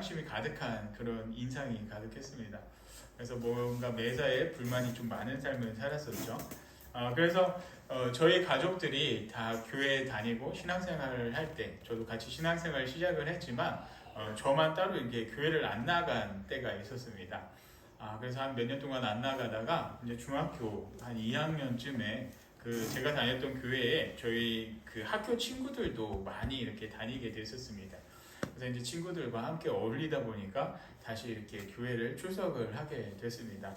불량심이 가득한 그런 인상이 가득했습니다. 그래서 뭔가 매사에 불만이 좀 많은 삶을 살았었죠. 그래서 저희 가족들이 다 교회에 다니고 신앙생활을 할 때, 저도 같이 신앙생활을 시작을 했지만 저만 따로 이렇게 교회를 안 나간 때가 있었습니다. 그래서 한 몇 년 동안 안 나가다가 이제 중학교 한 2학년쯤에 그 제가 다녔던 교회에 저희 그 학교 친구들도 많이 이렇게 다니게 됐었습니다. 그래서 이제 친구들과 함께 어울리다 보니까 다시 이렇게 교회를 출석을 하게 됐습니다.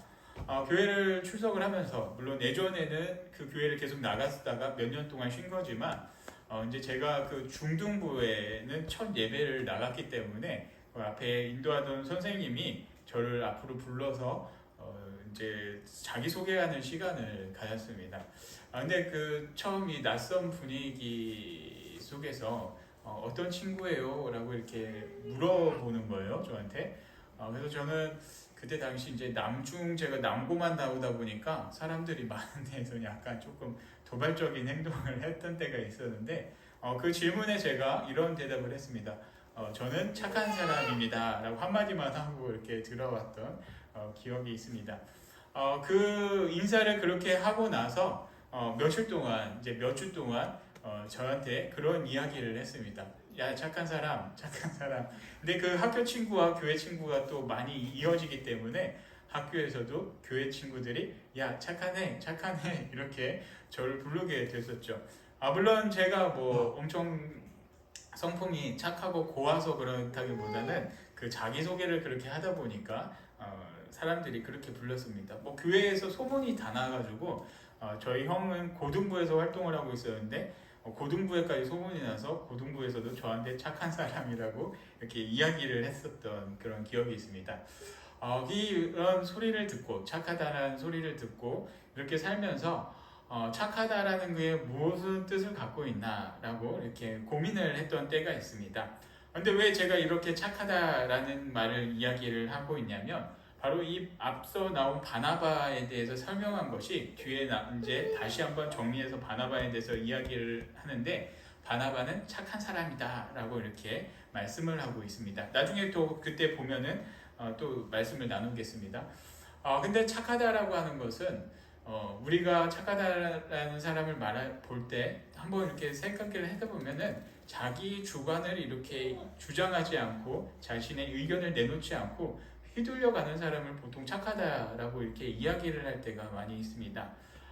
교회를 출석을 하면서 물론 예전에는 그 교회를 계속 나갔다가 몇 년 동안 쉰 거지만 이제 제가 그 중등부에는 첫 예배를 나갔기 때문에 그 앞에 인도하던 선생님이 저를 앞으로 불러서 이제 자기소개하는 시간을 가졌습니다. 근데 그 처음 이 낯선 분위기 속에서 어떤 친구예요? 라고 이렇게 물어보는 거예요, 저한테. 그래서 저는 그때 당시 이제 제가 남고만 나오다 보니까 사람들이 많은 데서 약간 조금 도발적인 행동을 했던 때가 있었는데, 그 질문에 제가 이런 대답을 했습니다. 저는 착한 사람입니다. 라고 한마디만 하고 이렇게 들어왔던 기억이 있습니다. 그 인사를 그렇게 하고 나서 몇 주 동안 저한테 그런 이야기를 했습니다. 야, 착한 사람, 착한 사람. 근데 그 학교 친구와 교회 친구가 또 많이 이어지기 때문에 학교에서도 교회 친구들이 야, 착하네, 착하네 이렇게 저를 부르게 됐었죠. 물론 제가 뭐 엄청 성품이 착하고 고와서 그렇다기보다는 그 자기소개를 그렇게 하다 보니까 사람들이 그렇게 불렀습니다. 뭐 교회에서 소문이 다 나가지고 저희 형은 고등부에서 활동을 하고 있었는데 고등부에까지 소문이 나서 고등부에서도 저한테 착한 사람이라고 이렇게 이야기를 했었던 그런 기억이 있습니다. 이런 소리를 듣고 착하다라는 소리를 듣고 이렇게 살면서 착하다라는 게 무슨 뜻을 갖고 있나라고 이렇게 고민을 했던 때가 있습니다. 근데 왜 제가 이렇게 착하다라는 말을 이야기를 하고 있냐면 바로 이 앞서 나온 바나바에 대해서 설명한 것이 뒤에 이제 다시 한번 정리해서 바나바에 대해서 이야기를 하는데 바나바는 착한 사람이다 라고 이렇게 말씀을 하고 있습니다. 나중에 또 그때 보면은 또 말씀을 나누겠습니다. 근데 착하다라고 하는 것은 우리가 착하다라는 사람을 볼 때 한번 이렇게 생각을 해다 보면은 자기 주관을 이렇게 주장하지 않고 자신의 의견을 내놓지 않고 휘둘려가는 사람을 보통 착하다라고 이렇게 이야기를 할 때가 많이 있습니다.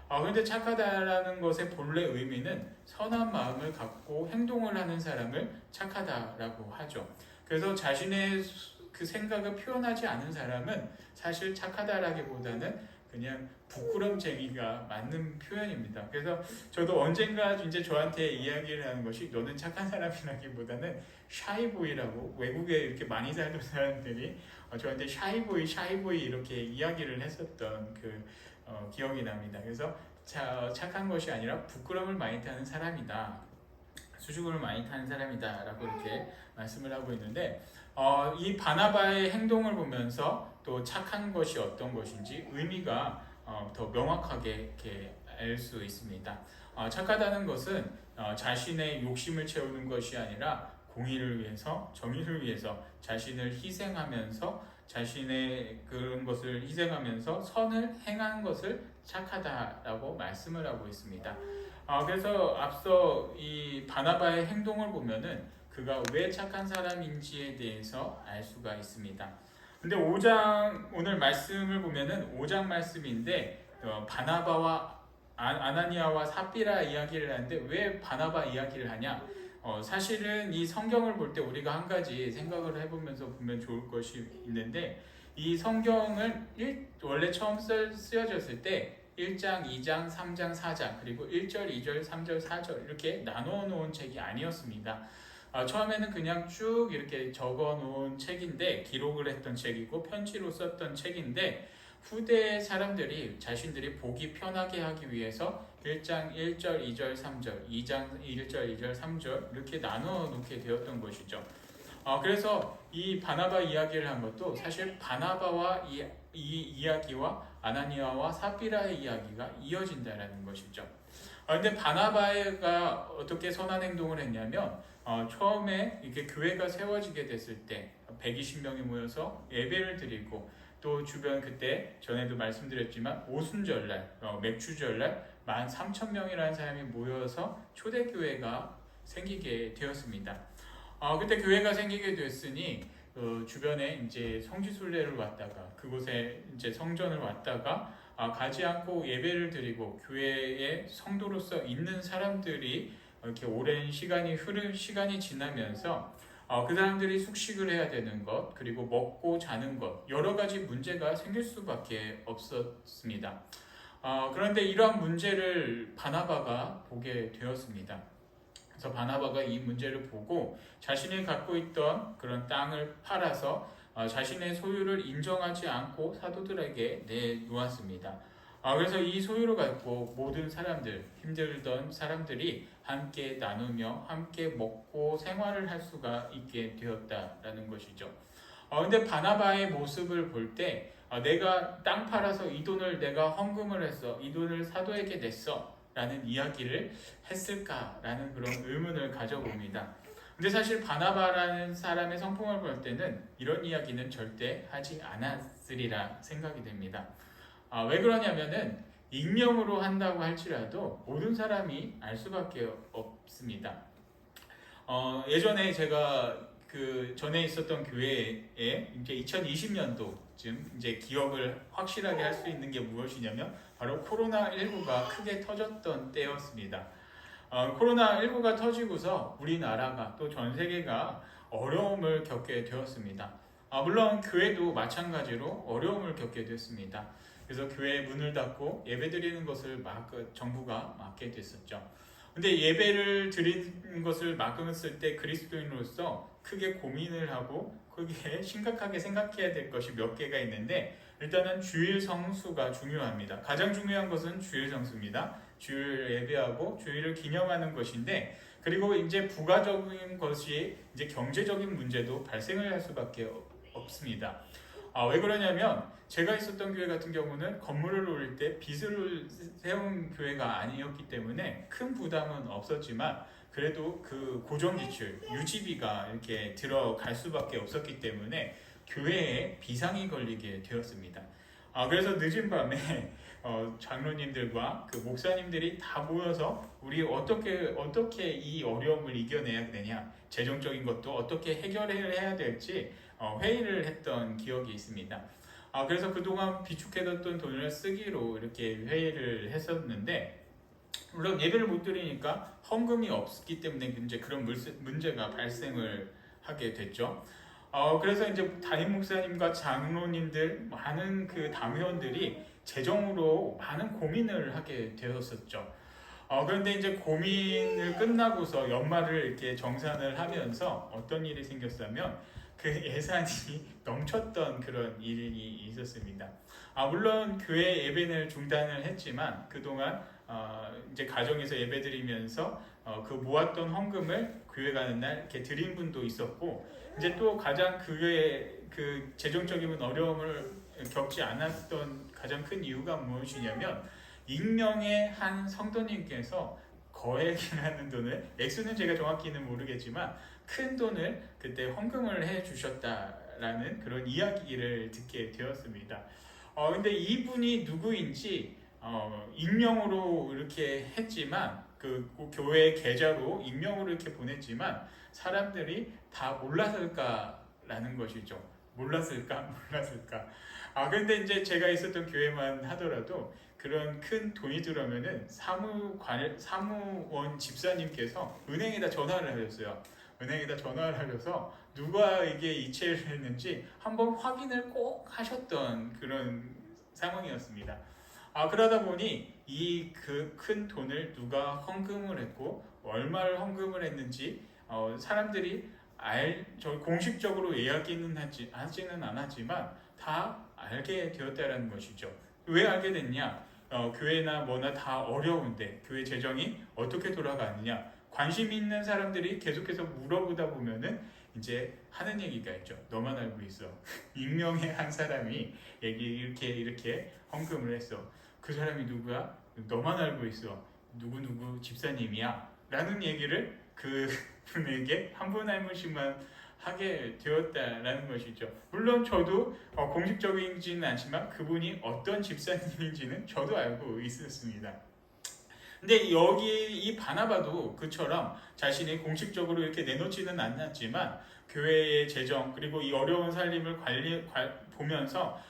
그런데 착하다라는 것의 본래 의미는 선한 마음을 갖고 행동을 하는 사람을 착하다라고 하죠. 그래서 자신의 그 생각을 표현하지 않은 사람은 사실 착하다라기보다는 그냥 부끄럼쟁이가 맞는 표현입니다. 그래서 저도 언젠가 이제 저한테 이야기를 하는 것이 너는 착한 사람이라기보다는 샤이보이라고 외국에 이렇게 많이 살던 사람들이 저한테 샤이보이 이렇게 이야기를 했었던 그 기억이 납니다. 그래서 착한 것이 아니라 부끄럼을 많이 타는 사람이다. 수줍음을 많이 타는 사람이다 라고 이렇게 말씀을 하고 있는데 이 바나바의 행동을 보면서 또 착한 것이 어떤 것인지 의미가 더 명확하게 이렇게 알 수 있습니다. 착하다는 것은 자신의 욕심을 채우는 것이 아니라 공의를 위해서, 정의를 위해서 자신을 희생하면서 자신의 그런 것을 희생하면서 선을 행하는 것을 착하다라고 말씀을 하고 있습니다. 그래서 앞서 이 바나바의 행동을 보면은 그가 왜 착한 사람인지에 대해서 알 수가 있습니다. 근데 5장 오늘 말씀을 보면은 5장 말씀인데 바나바와 아나니아와 삽비라 이야기를 하는데 왜 바나바 이야기를 하냐? 사실은 이 성경을 볼 때 우리가 한 가지 생각을 해보면서 보면 좋을 것이 있는데 이 성경을 원래 처음 쓰여졌을 때 1장, 2장, 3장, 4장 그리고 1절, 2절, 3절, 4절 이렇게 나누어 놓은 책이 아니었습니다. 처음에는 그냥 쭉 이렇게 적어 놓은 책인데 기록을 했던 책이고 편지로 썼던 책인데 후대 사람들이 자신들이 보기 편하게 하기 위해서 1장 1절, 2절, 3절, 2장 1절, 2절, 3절 이렇게 나누어 놓게 되었던 것이죠. 그래서 이 바나바 이야기를 한 것도 사실 바나바와 이 이야기와 아나니아와 삽비라의 이야기가 이어진다라는 것이죠. 근데 바나바가 어떻게 선한 행동을 했냐면 처음에 이렇게 교회가 세워지게 됐을 때 120명이 모여서 예배를 드리고 또 주변 그때 전에도 말씀드렸지만 오순절날 맥주절날 13,000명이라는 사람이 모여서 초대교회가 생기게 되었습니다. 그때 교회가 생기게 됐으니 주변에 이제 성지순례를 왔다가 그곳에 이제 성전을 왔다가 가지 않고 예배를 드리고 교회의 성도로서 있는 사람들이 이렇게 오랜 시간이 지나면서 그 사람들이 숙식을 해야 되는 것, 그리고 먹고 자는 것, 여러 가지 문제가 생길 수밖에 없었습니다. 그런데 이러한 문제를 바나바가 보게 되었습니다. 그래서 바나바가 이 문제를 보고 자신이 갖고 있던 그런 땅을 팔아서 자신의 소유를 인정하지 않고 사도들에게 내놓았습니다. 그래서 이 소유를 갖고 모든 사람들, 힘들던 사람들이 함께 나누며 함께 먹고 생활을 할 수가 있게 되었다라는 것이죠. 근데 바나바의 모습을 볼 때 내가 땅 팔아서 이 돈을 내가 헌금을 했어, 이 돈을 사도에게 냈어 라는 이야기를 했을까라는 그런 의문을 가져봅니다. 근데 사실 바나바라는 사람의 성품을 볼 때는 이런 이야기는 절대 하지 않았으리라 생각이 됩니다. 왜 그러냐면은 익명으로 한다고 할지라도 모든 사람이 알 수밖에 없습니다. 예전에 제가 그 전에 있었던 교회에 이제 2020년도쯤 이제 기억을 확실하게 할 수 있는 게 무엇이냐면 바로 코로나19가 크게 터졌던 때였습니다. 코로나19가 터지고서 우리나라가 또 전 세계가 어려움을 겪게 되었습니다. 물론 교회도 마찬가지로 어려움을 겪게 됐습니다. 그래서 교회 문을 닫고 예배드리는 것을 정부가 막게 됐었죠. 근데 예배를 드리는 것을 막았을 때 그리스도인으로서 크게 고민을 하고 크게 심각하게 생각해야 될 것이 몇 개가 있는데, 일단은 주일 성수가 중요합니다. 가장 중요한 것은 주일 성수입니다. 주일 예배하고 주일을 기념하는 것인데, 그리고 이제 부가적인 것이 이제 경제적인 문제도 발생을 할 수밖에 없습니다. 왜 그러냐면 제가 있었던 교회 같은 경우는 건물을 올릴 때 빚을 세운 교회가 아니었기 때문에 큰 부담은 없었지만 그래도 그 고정지출, 유지비가 이렇게 들어갈 수밖에 없었기 때문에 교회에 비상이 걸리게 되었습니다. 그래서 늦은 밤에 장로님들과 그 목사님들이 다 모여서 우리 어떻게 이 어려움을 이겨내야 되냐, 재정적인 것도 어떻게 해결해야 될지 회의를 했던 기억이 있습니다. 그래서 그동안 비축해뒀던 돈을 쓰기로 이렇게 회의를 했었는데, 물론 예배를 못 드리니까 헌금이 없기 때문에 이제 그런 문제가 발생을 하게 됐죠. 그래서 이제 담임 목사님과 장로님들, 많은 그 당회원들이 재정으로 많은 고민을 하게 되었었죠. 그런데 이제 고민을 끝나고서 연말을 이렇게 정산을 하면서 어떤 일이 생겼냐면 그 예산이 넘쳤던 그런 일이 있었습니다. 물론 교회 예배는 중단을 했지만 그동안 이제 가정에서 예배드리면서 그 모았던 헌금을 교회 가는 날 이렇게 드린 분도 있었고, 이제 또 가장 그 재정적인 어려움을 겪지 않았던 가장 큰 이유가 무엇이냐면 익명의 한 성도님께서 거액이라는 돈을, 액수는 제가 정확히는 모르겠지만 큰 돈을 그때 헌금을 해 주셨다라는 그런 이야기를 듣게 되었습니다. 근데 이분이 누구인지 익명으로 이렇게 했지만 그 교회 계좌로 익명으로 이렇게 보냈지만 사람들이 다 몰랐을까라는 것이죠. 몰랐을까? 근데 이제 제가 있었던 교회만 하더라도 그런 큰 돈이 들어오면은 사무원 집사님께서 은행에다 전화를 하셨어요. 은행에다 전화를 하셔서 누가 이게 이체를 했는지 한번 확인을 꼭 하셨던 그런 상황이었습니다. 그러다 보니 이 그 큰 돈을 누가 헌금을 했고 얼마를 헌금을 했는지 사람들이 공식적으로 이야기는 하지는 않았지만 다 알게 되었다는 것이죠. 왜 알게 됐냐? 교회나 뭐나 다 어려운데 교회 재정이 어떻게 돌아가느냐, 관심 있는 사람들이 계속해서 물어보다 보면은 이제 하는 얘기가 있죠. 너만 알고 있어. 익명의 한 사람이 이렇게 헌금을 했어. 그 사람이 누구야? 너만 알고 있어. 누구누구 집사님이야. 라는 얘기를 그 분에게 한 분 한 분씩만 하게 되었다라는 것이죠. 물론 저도 공식적이지는 않지만 그분이 어떤 집사님인지는 저도 알고 있었습니다. 근데 여기 이 바나바도 그처럼 자신이 공식적으로 이렇게 내놓지는 않았지만 교회의 재정 그리고 이 어려운 살림을 보면서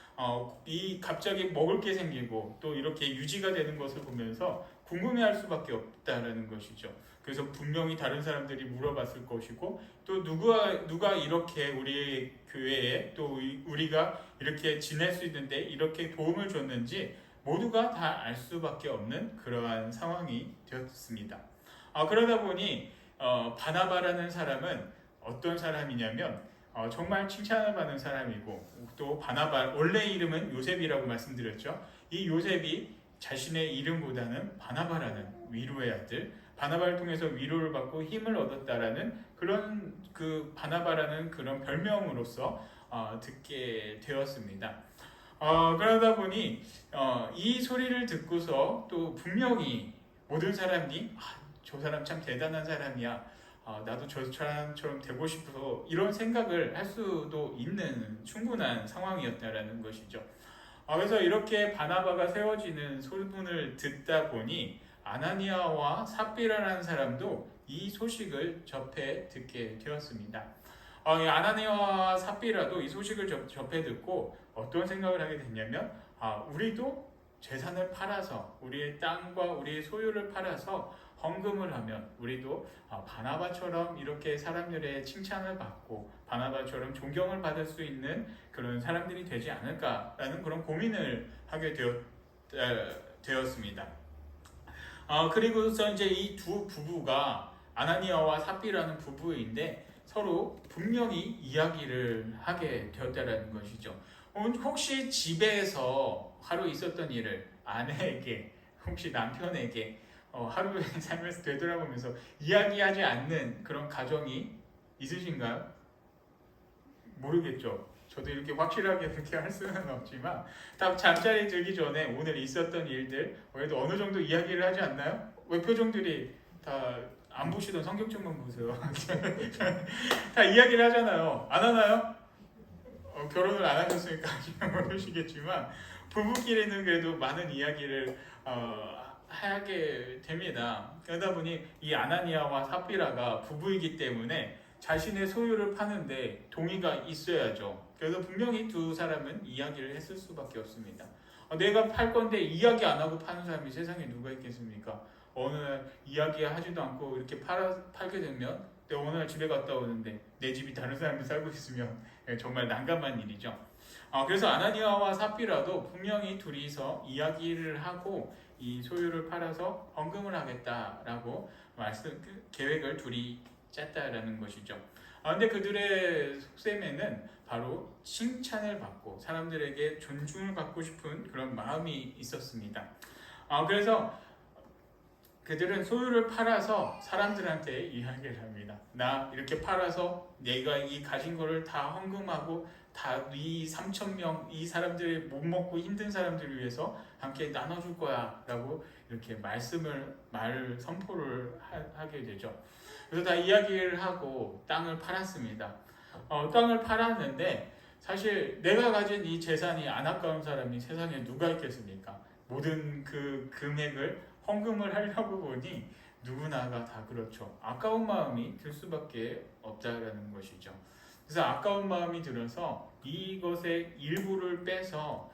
이 갑자기 먹을 게 생기고 또 이렇게 유지가 되는 것을 보면서 궁금해할 수밖에 없다라는 것이죠. 그래서 분명히 다른 사람들이 물어봤을 것이고 또 누가 이렇게 우리 교회에 또 우리가 이렇게 지낼 수 있는데 이렇게 도움을 줬는지 모두가 다 알 수밖에 없는 그러한 상황이 되었습니다. 그러다 보니 바나바라는 사람은 어떤 사람이냐면 정말 칭찬을 받는 사람이고 또 바나바 원래 이름은 요셉이라고 말씀드렸죠. 이 요셉이 자신의 이름보다는 바나바라는 위로의 아들, 바나바를 통해서 위로를 받고 힘을 얻었다라는 그런 그 바나바라는 그런 별명으로서 듣게 되었습니다. 그러다 보니 이 소리를 듣고서 또 분명히 모든 사람이 저 사람 참 대단한 사람이야. 나도 저 사람처럼 되고 싶어서 이런 생각을 할 수도 있는 충분한 상황이었다라는 것이죠. 그래서 이렇게 바나바가 세워지는 소문을 듣다 보니 아나니아와 삽비라라는 사람도 이 소식을 접해 듣게 되었습니다. 이 아나니아와 삽비라도 이 소식을 접해 듣고 어떤 생각을 하게 됐냐면 우리도 재산을 팔아서 우리의 땅과 우리의 소유를 팔아서 헌금을 하면 우리도 바나바처럼 이렇게 사람들의 칭찬을 받고 바나바처럼 존경을 받을 수 있는 그런 사람들이 되지 않을까라는 그런 고민을 하게 되었습니다. 그리고서 이제 이 두 부부가 아나니아와 삽비라는 부부인데 서로 분명히 이야기를 하게 되었다는 것이죠. 혹시 집에서 하루 있었던 일을 아내에게 혹시 남편에게 하루의 삶에서 되돌아보면서 이야기하지 않는 그런 가정이 있으신가요? 모르겠죠. 저도 이렇게 확실하게 그렇게 할 수는 없지만 다 잠자리 들기 전에 오늘 있었던 일들 그래도 어느 정도 이야기를 하지 않나요? 왜 표정들이 다 안 보시던 성경책만 보세요. 다 이야기를 하잖아요. 안 하나요? 결혼을 안 하셨으니까 모르시겠지만 부부끼리는 그래도 많은 이야기를 하게 됩니다. 그러다 보니 이 아나니아와 삽비라가 부부이기 때문에 자신의 소유를 파는데 동의가 있어야죠. 그래서 분명히 두 사람은 이야기를 했을 수밖에 없습니다. 내가 팔 건데 이야기 안 하고 파는 사람이 세상에 누가 있겠습니까? 어느 날 이야기하지도 않고 이렇게 팔게 되면 내가 어느 날 집에 갔다 오는데 내 집이 다른 사람이 살고 있으면 정말 난감한 일이죠. 그래서 아나니아와 삽비라도 분명히 둘이서 이야기를 하고 이 소유를 팔아서 헌금을 하겠다라고 계획을 둘이 짰다라는 것이죠. 근데 그들의 속셈에는 바로 칭찬을 받고 사람들에게 존중을 받고 싶은 그런 마음이 있었습니다. 그래서 그들은 소유를 팔아서 사람들한테 이야기를 합니다. 나 이렇게 팔아서 내가 이 가진 거를 다 헌금하고 다 이 3,000명 이 사람들이 못 먹고 힘든 사람들을 위해서 함께 나눠줄 거야 라고 이렇게 선포를 하게 되죠. 그래서 다 이야기를 하고 땅을 팔았습니다. 땅을 팔았는데 사실 내가 가진 이 재산이 안 아까운 사람이 세상에 누가 있겠습니까? 모든 그 금액을 헌금을 하려고 보니 누구나가 다 그렇죠. 아까운 마음이 들 수밖에 없다라는 것이죠. 그래서 아까운 마음이 들어서 이것의 일부를 빼서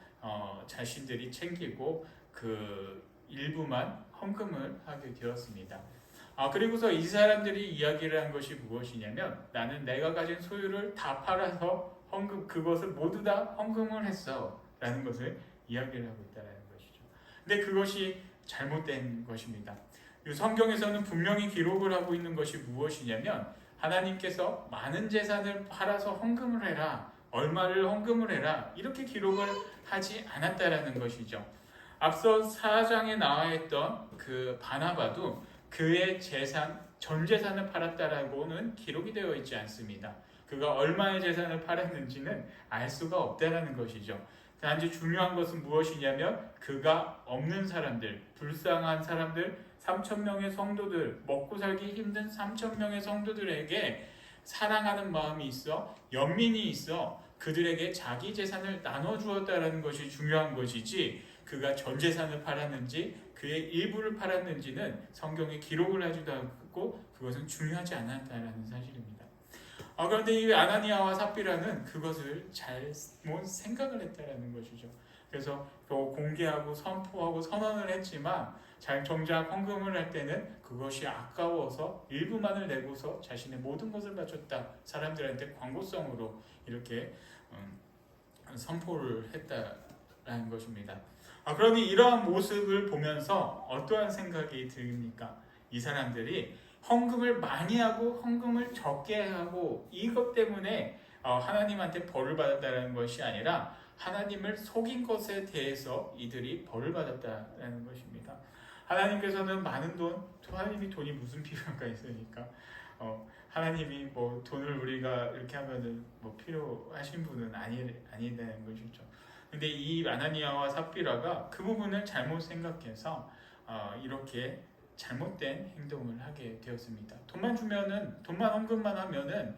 자신들이 챙기고 그 일부만 헌금을 하게 되었습니다. 그리고서 이 사람들이 이야기를 한 것이 무엇이냐면 나는 내가 가진 소유를 다 팔아서 그것을 모두 다 헌금을 했어 라는 것을 이야기를 하고 있다는 것이죠. 근데 그것이 잘못된 것입니다. 성경에서는 분명히 기록을 하고 있는 것이 무엇이냐면 하나님께서 많은 재산을 팔아서 헌금을 해라, 얼마를 헌금을 해라 이렇게 기록을 하지 않았다라는 것이죠. 앞서 4장에 나와 있던 그 바나바도 그의 전 재산을 팔았다라고는 기록이 되어 있지 않습니다. 그가 얼마의 재산을 팔았는지는 알 수가 없다라는 것이죠. 단지 중요한 것은 무엇이냐면 그가 없는 사람들, 불쌍한 사람들, 3천 명의 성도들, 먹고 살기 힘든 3천 명의 성도들에게 사랑하는 마음이 있어, 연민이 있어 그들에게 자기 재산을 나눠주었다라는 것이 중요한 것이지, 그가 전 재산을 팔았는지 그의 일부를 팔았는지는 성경에 기록을 하지도 않고 그것은 중요하지 않았다라는 사실입니다. 그런데 이 아나니아와 삽비라는 그것을 잘못 생각을 했다라는 것이죠. 그래서 공개하고 선포하고 선언을 했지만 정작 헌금을 할 때는 그것이 아까워서 일부만을 내고서 자신의 모든 것을 바쳤다. 사람들한테 광고성으로 이렇게 선포를 했다라는 것입니다. 그러니 이러한 모습을 보면서 어떠한 생각이 듭니까? 이 사람들이 헌금을 많이 하고 헌금을 적게 하고 이것 때문에 하나님한테 벌을 받았다는 것이 아니라 하나님을 속인 것에 대해서 이들이 벌을 받았다는 것입니다. 하나님께서는 많은 돈, 하나님이 돈이 무슨 필요가 있으니까 하나님이 뭐 돈을 우리가 이렇게 하면은 뭐 필요하신 분은 아니라는 것이죠. 근데 이 아나니아와 삽비라가 그 부분을 잘못 생각해서 이렇게 잘못된 행동을 하게 되었습니다. 돈만 주면은, 돈만 헌금만 하면은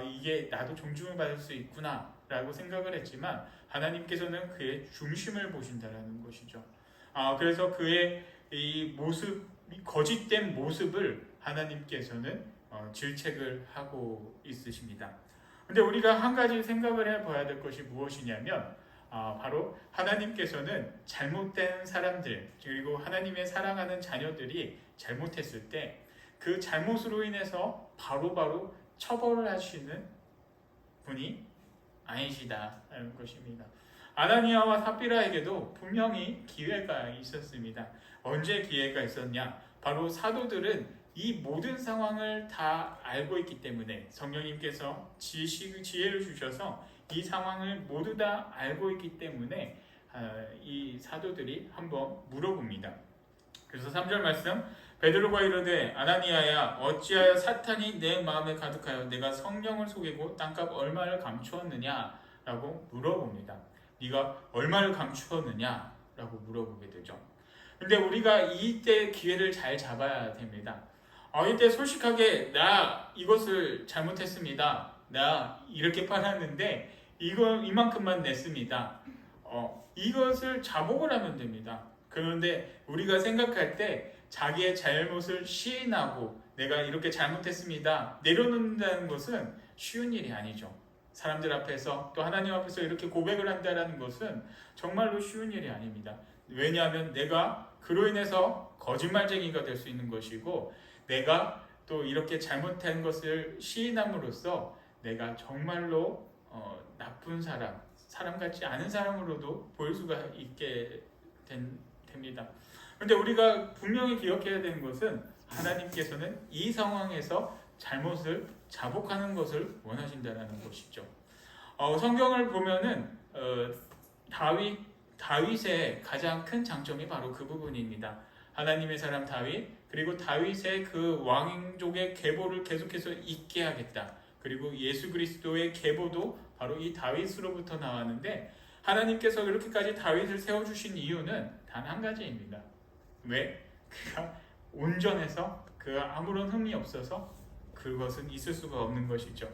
이게 나도 존중을 받을 수 있구나라고 생각을 했지만 하나님께서는 그의 중심을 보신다라는 것이죠. 그래서 그의 이 모습, 거짓된 모습을 하나님께서는 질책을 하고 있으십니다. 근데 우리가 한 가지 생각을 해봐야 될 것이 무엇이냐면 바로 하나님께서는 잘못된 사람들, 그리고 하나님의 사랑하는 자녀들이 잘못했을 때 그 잘못으로 인해서 바로바로 처벌을 하시는 분이 아니시다라는 것입니다. 아나니아와 삽비라에게도 분명히 기회가 있었습니다. 언제 기회가 있었냐? 바로 사도들은 이 모든 상황을 다 알고 있기 때문에 성령님께서 지혜를 주셔서 이 상황을 모두 다 알고 있기 때문에 이 사도들이 한번 물어봅니다. 그래서 3절 말씀, 베드로가 이르되 아나니아야 어찌하여 사탄이 내 마음에 가득하여 내가 성령을 속이고 땅값 얼마를 감추었느냐 라고 물어봅니다. 네가 얼마를 감추었느냐 라고 물어보게 되죠. 근데 우리가 이때 기회를 잘 잡아야 됩니다. 이때 솔직하게 나 이것을 잘못했습니다. 나 이렇게 팔았는데 이만큼만 냈습니다. 이것을 자복을 하면 됩니다. 그런데 우리가 생각할 때 자기의 잘못을 시인하고 내가 이렇게 잘못했습니다. 내려놓는다는 것은 쉬운 일이 아니죠. 사람들 앞에서 또 하나님 앞에서 이렇게 고백을 한다는 것은 정말로 쉬운 일이 아닙니다. 왜냐하면 내가 그로 인해서 거짓말쟁이가 될 수 있는 것이고 내가 또 이렇게 잘못한 것을 시인함으로써 내가 정말로 나쁜 사람 같지 않은 사람으로도 보일 수가 있게 됩니다. 그런데 우리가 분명히 기억해야 되는 것은 하나님께서는 이 상황에서 잘못을 자복하는 것을 원하신다는 것이죠. 성경을 보면은 다윗의 가장 큰 장점이 바로 그 부분입니다. 하나님의 사람 다윗, 그리고 다윗의 그 왕족의 계보를 계속해서 잇게 하겠다. 그리고 예수 그리스도의 계보도 바로 이 다윗으로부터 나왔는데 하나님께서 이렇게까지 다윗을 세워주신 이유는 단 한 가지입니다. 왜? 그가 온전해서 그가 아무런 흠이 없어서 그것은 있을 수가 없는 것이죠.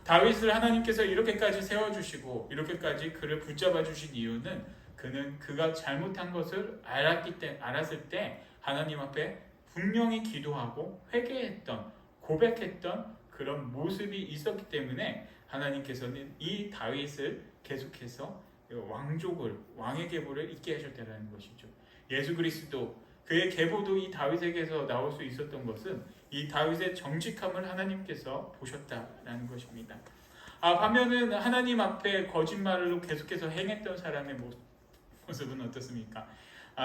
다윗을 하나님께서 이렇게까지 세워주시고 이렇게까지 그를 붙잡아 주신 이유는 그가 잘못한 것을 알았을 때 하나님 앞에 분명히 기도하고 회개했던, 고백했던 그런 모습이 있었기 때문에 하나님께서는 이 다윗을 계속해서 왕의 계보를 잇게 하셨다는 것이죠. 예수 그리스도 그의 계보도 이 다윗에게서 나올 수 있었던 것은 이 다윗의 정직함을 하나님께서 보셨다라는 것입니다. 반면은 하나님 앞에 거짓말로 계속해서 행했던 사람의 모습은 어떻습니까?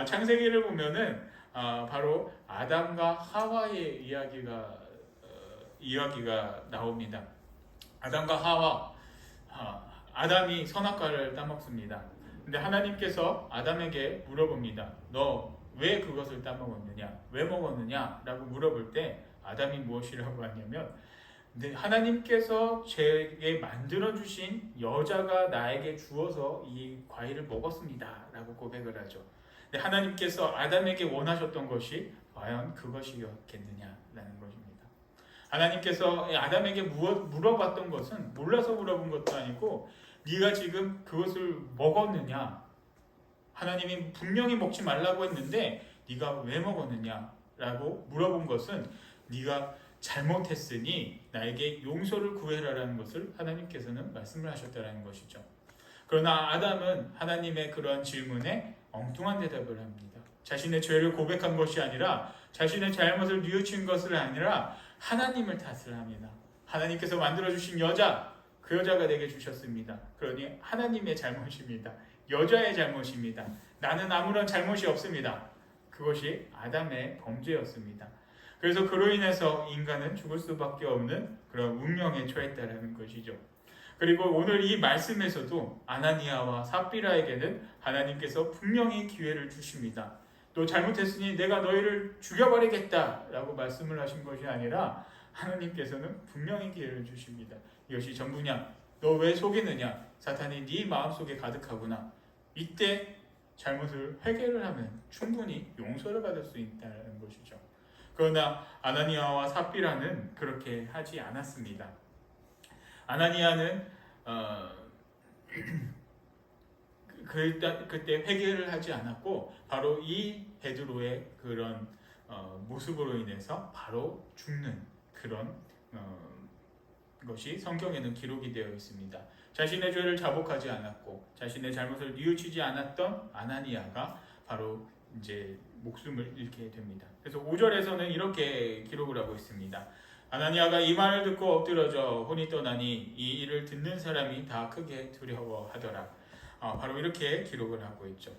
창세기를 보면은 바로 아담과 하와의 이야기가 나옵니다. 아담과 하와, 아담이 선악과를 따먹습니다. 근데 하나님께서 아담에게 물어봅니다. 너 왜 그것을 따먹었느냐? 왜 먹었느냐? 라고 물어볼 때 아담이 무엇이라고 하냐면 근데 하나님께서 제게 만들어주신 여자가 나에게 주어서 이 과일을 먹었습니다 라고 고백을 하죠. 근데 하나님께서 아담에게 원하셨던 것이 과연 그것이었겠느냐라는 것입니다. 하나님께서 아담에게 물어봤던 것은 몰라서 물어본 것도 아니고 네가 지금 그것을 먹었느냐, 하나님이 분명히 먹지 말라고 했는데 네가 왜 먹었느냐라고 물어본 것은 네가 잘못했으니 나에게 용서를 구해라라는 것을 하나님께서는 말씀을 하셨다는 것이죠. 그러나 아담은 하나님의 그러한 질문에 엉뚱한 대답을 합니다. 자신의 죄를 고백한 것이 아니라, 자신의 잘못을 뉘우친 것을 아니라 하나님을 탓을 합니다. 하나님께서 만들어주신 여자, 그 여자가 내게 주셨습니다. 그러니 하나님의 잘못입니다. 여자의 잘못입니다. 나는 아무런 잘못이 없습니다. 그것이 아담의 범죄였습니다. 그래서 그로 인해서 인간은 죽을 수밖에 없는 그런 운명에 처했다는 것이죠. 그리고 오늘 이 말씀에서도 아나니아와 삽비라에게는 하나님께서 분명히 기회를 주십니다. 너 잘못했으니 내가 너희를 죽여버리겠다라고 말씀을 하신 것이 아니라 하나님께서는 분명히 기회를 주십니다. 이것이 전부냐? 너 왜 속이느냐? 사탄이 네 마음속에 가득하구나. 이때 잘못을 회개를 하면 충분히 용서를 받을 수 있다는 것이죠. 그러나 아나니아와 삽비라는 그렇게 하지 않았습니다. 아나니아는 그때 회개를 하지 않았고 바로 이 베드로의 그런 모습으로 인해서 바로 죽는 그런 것이 성경에는 기록이 되어 있습니다. 자신의 죄를 자복하지 않았고 자신의 잘못을 뉘우치지 않았던 아나니아가 바로 이제 목숨을 잃게 됩니다. 그래서 5절에서는 이렇게 기록을 하고 있습니다. 아나니아가 이 말을 듣고 엎드러져 혼이 떠나니 이 일을 듣는 사람이 다 크게 두려워하더라. 바로 이렇게 기록을 하고 있죠.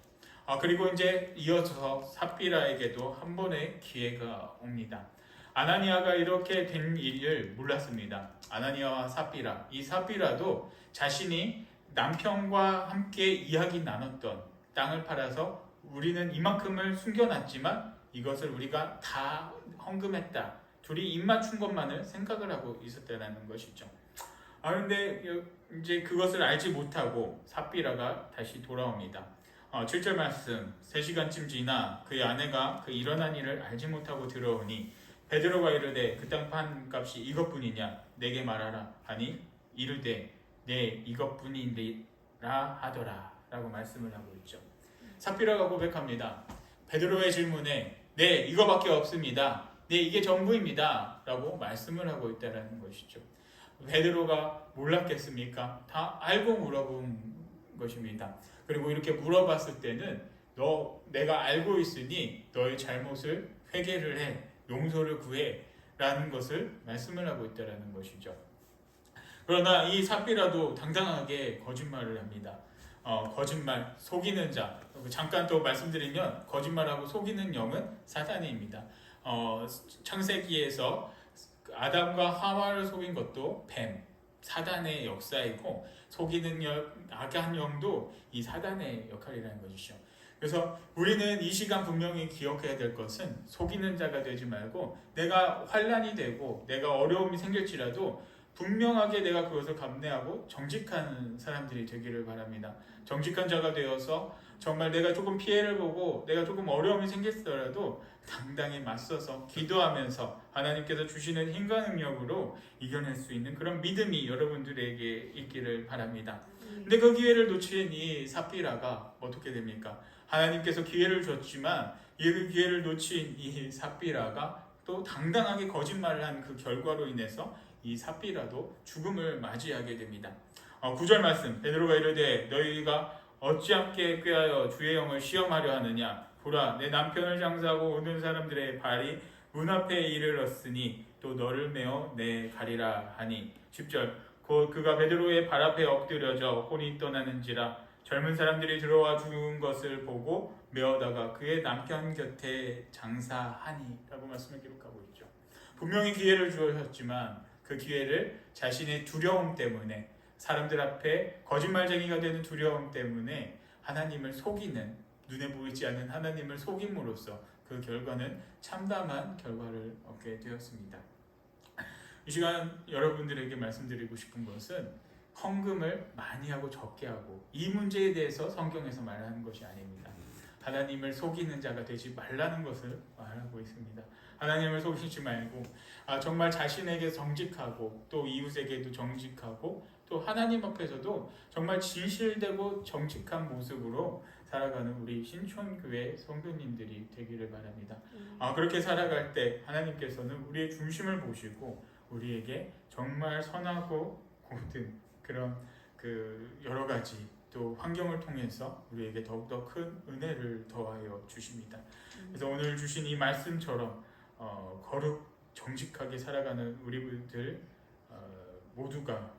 그리고 이제 이어서 삽비라에게도 한 번의 기회가 옵니다. 아나니아가 이렇게 된 일을 몰랐습니다. 아나니아와 삽비라, 이 삽비라도 자신이 남편과 함께 이야기 나눴던 땅을 팔아서 우리는 이만큼을 숨겨놨지만 이것을 우리가 다 헌금했다. 둘이 입 맞춘 것만을 생각을 하고 있었다는 것이죠. 그런데 이제 그것을 알지 못하고 삽비라가 다시 돌아옵니다. 7절 말씀, 3시간쯤 지나 그의 아내가 그 일어난 일을 알지 못하고 들어오니 베드로가 이르되 그 땅 판 값이 이것뿐이냐 내게 말하라 하니 이르되 네 이것뿐이라 하더라 라고 말씀을 하고 있죠. 삽비라가 고백합니다. 베드로의 질문에 네 이거밖에 없습니다. 네 이게 전부입니다 라고 말씀을 하고 있다는 것이죠. 베드로가 몰랐겠습니까? 다 알고 물어본 것입니다. 그리고 이렇게 물어봤을 때는 내가 알고 있으니 너의 잘못을 회개를 해, 용서를 구해 라는 것을 말씀을 하고 있다는 것이죠. 그러나 이 삽비라도 당당하게 거짓말을 합니다. 거짓말, 속이는 자. 잠깐 또 말씀드리면 거짓말하고 속이는 영은 사단입니다. 창세기에서 아담과 하와를 속인 것도 뱀, 사단의 역사이고 속이는 악한 영도 이 사단의 역할이라는 것이죠. 그래서 우리는 이 시간 분명히 기억해야 될 것은 속이는 자가 되지 말고 내가 환난이 되고 내가 어려움이 생길지라도 분명하게 내가 그것을 감내하고 정직한 사람들이 되기를 바랍니다. 정직한 자가 되어서 정말 내가 조금 피해를 보고 내가 조금 어려움이 생겼더라도 당당히 맞서서 기도하면서 하나님께서 주시는 힘과 능력으로 이겨낼 수 있는 그런 믿음이 여러분들에게 있기를 바랍니다. 근데 그 기회를 놓친 이 삽비라가 어떻게 됩니까? 하나님께서 기회를 줬지만 이 기회를 놓친 이 삽비라가 또 당당하게 거짓말을 한 그 결과로 인해서 이 삽비라도 죽음을 맞이하게 됩니다. 9절 말씀, 베드로가 이르되 너희가 어찌함께 꾀하여 주의 영을 시험하려 하느냐? 보라, 내 남편을 장사하고 오는 사람들의 발이 문 앞에 이르렀으니 또 너를 메어 내 가리라 하니. 10절, 곧 그가 베드로의 발 앞에 엎드려져 혼이 떠나는지라 젊은 사람들이 들어와 죽은 것을 보고 메어다가 그의 남편 곁에 장사하니 라고 말씀을 기록하고 있죠. 분명히 기회를 주셨지만 그 기회를 자신의 두려움 때문에, 사람들 앞에 거짓말쟁이가 되는 두려움 때문에 하나님을 속이는, 눈에 보이지 않는 하나님을 속임으로써 그 결과는 참담한 결과를 얻게 되었습니다. 이 시간 여러분들에게 말씀드리고 싶은 것은 헌금을 많이 하고 적게 하고 이 문제에 대해서 성경에서 말하는 것이 아닙니다. 하나님을 속이는 자가 되지 말라는 것을 말하고 있습니다. 하나님을 속이지 말고 정말 자신에게 정직하고 또 이웃에게도 정직하고 또 하나님 앞에서도 정말 진실되고 정직한 모습으로 살아가는 우리 신촌교회 성도님들이 되기를 바랍니다. 그렇게 살아갈 때 하나님께서는 우리의 중심을 보시고 우리에게 정말 선하고 고든 그런 여러 가지 또 환경을 통해서 우리에게 더욱더 큰 은혜를 더하여 주십니다. 그래서 오늘 주신 이 말씀처럼 거룩 정직하게 살아가는 우리들 모두가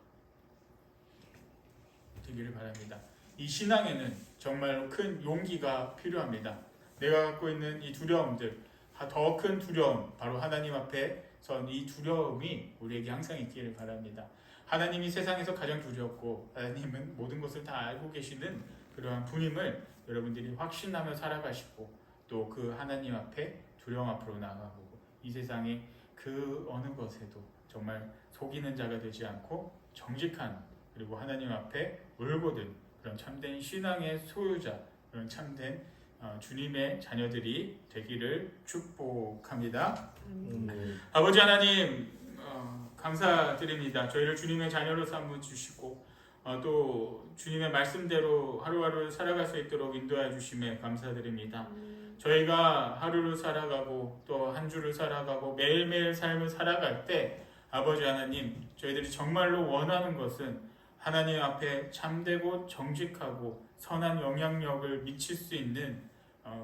되기를 바랍니다. 이 신앙에는 정말로 큰 용기가 필요합니다. 내가 갖고 있는 이 두려움들, 더 큰 두려움, 바로 하나님 앞에 선 이 두려움이 우리에게 항상 있기를 바랍니다. 하나님이 세상에서 가장 두렵고 하나님은 모든 것을 다 알고 계시는 그러한 분임을 여러분들이 확신하며 살아가시고 또 그 하나님 앞에 두려움 앞으로 나아가고 이 세상의 그 어느 것에도 정말 속이는 자가 되지 않고 정직한 그리고 하나님 앞에 울고든 그런 참된 신앙의 소유자 그런 참된 주님의 자녀들이 되기를 축복합니다. 아버지 하나님 감사드립니다. 저희를 주님의 자녀로 삼아주시고 또 주님의 말씀대로 하루하루 살아갈 수 있도록 인도해 주심에 감사드립니다. 저희가 하루를 살아가고 또 한 주를 살아가고 매일매일 삶을 살아갈 때 아버지 하나님 저희들이 정말로 원하는 것은 하나님 앞에 참되고 정직하고 선한 영향력을 미칠 수 있는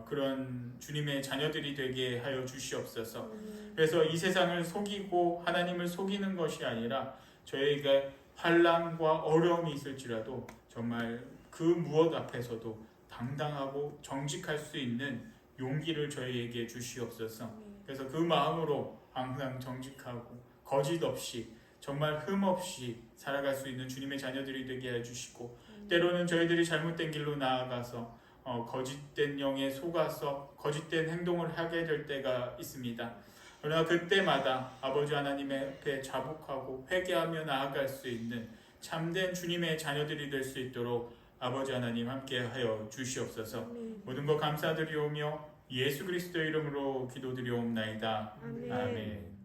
그런 주님의 자녀들이 되게 하여 주시옵소서. 그래서 이 세상을 속이고 하나님을 속이는 것이 아니라 저희에게 환난과 어려움이 있을지라도 정말 그 무엇 앞에서도 당당하고 정직할 수 있는 용기를 저희에게 주시옵소서. 그래서 그 마음으로 항상 정직하고 거짓 없이 정말 흠 없이 살아갈 수 있는 주님의 자녀들이 되게 해주시고 때로는 저희들이 잘못된 길로 나아가서 거짓된 영에 속아서 거짓된 행동을 하게 될 때가 있습니다. 그러나 그때마다 아버지 하나님의 앞에 자복하고 회개하며 나아갈 수 있는 참된 주님의 자녀들이 될 수 있도록 아버지 하나님 함께하여 주시옵소서. 모든 것 감사드리오며 예수 그리스도의 이름으로 기도드리옵나이다. 아멘.